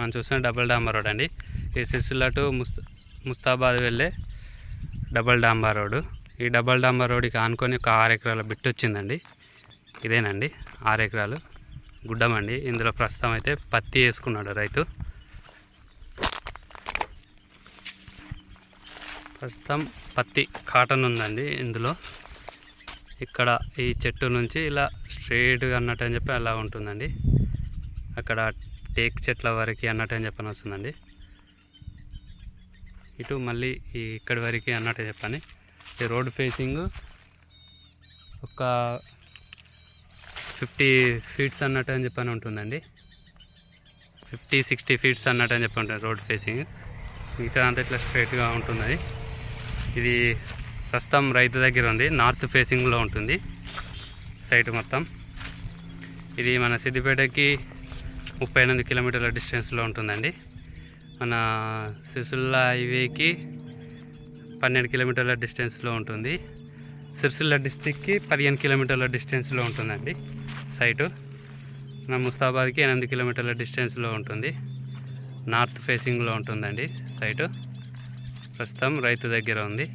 మనం చూస్తున్న double డాంబర్ road అండి. ఈ సిరిసిల్ల టు ముస్తాబాద్ వెళ్ళే డబుల్ డాంబర్ రోడ్డు. ఈ డబుల్ డాంబర్ రోడ్డుకి ఆనుకొని ఒక 6 ఎకరాల బిట్ వచ్చిందండి. ఇదేనండి 6 ఎకరాలు గుడ్డమండి. ఇందులో ప్రస్తుతం అయితే పత్తి వేసుకున్నాడు రైతు. ప్రస్తుతం పత్తి కాటన్ ఉందండి ఇందులో. ఇక్కడ ఈ చెట్టు నుంచి ఇలా స్ట్రైట్గా అన్నట్టు అని చెప్పి అలా ఉంటుందండి. అక్కడ టేక్ చెట్ల వరకు అన్నట్టు అని చెప్పని వస్తుందండి. ఇటు మళ్ళీ ఈ ఇక్కడి వరకు అన్నట్టు చెప్పని. ఈ రోడ్ ఫేసింగ్ ఒక 50 ఫీట్స్ అన్నట్టు అని చెప్పని ఉంటుందండి. 50-60 ఫీట్స్ అన్నట్టు అని చెప్పి ఉంటుంది రోడ్ ఫేసింగ్. మిగతా అంతా ఇట్లా స్ట్రైట్గా ఉంటుందని. ఇది ప్రస్తుతం రైతు దగ్గర ఉంది. నార్త్ ఫేసింగ్లో ఉంటుంది సైట్ మొత్తం. ఇది మన సిద్దిపేటకి 38 కిలోమీటర్ల డిస్టెన్స్లో ఉంటుందండి. మన సిరిసిల్ల హైవేకి 12 కిలోమీటర్ల డిస్టెన్స్లో ఉంటుంది. సిరిసిల్ల డిస్టిక్కి 15 కిలోమీటర్ల డిస్టెన్స్లో ఉంటుందండి సైటు. మన ముస్తాబాద్కి 8 కిలోమీటర్ల డిస్టెన్స్లో ఉంటుంది. నార్త్ ఫేసింగ్లో ఉంటుందండి సైటు. ప్రస్తుతం రైతు దగ్గర ఉంది.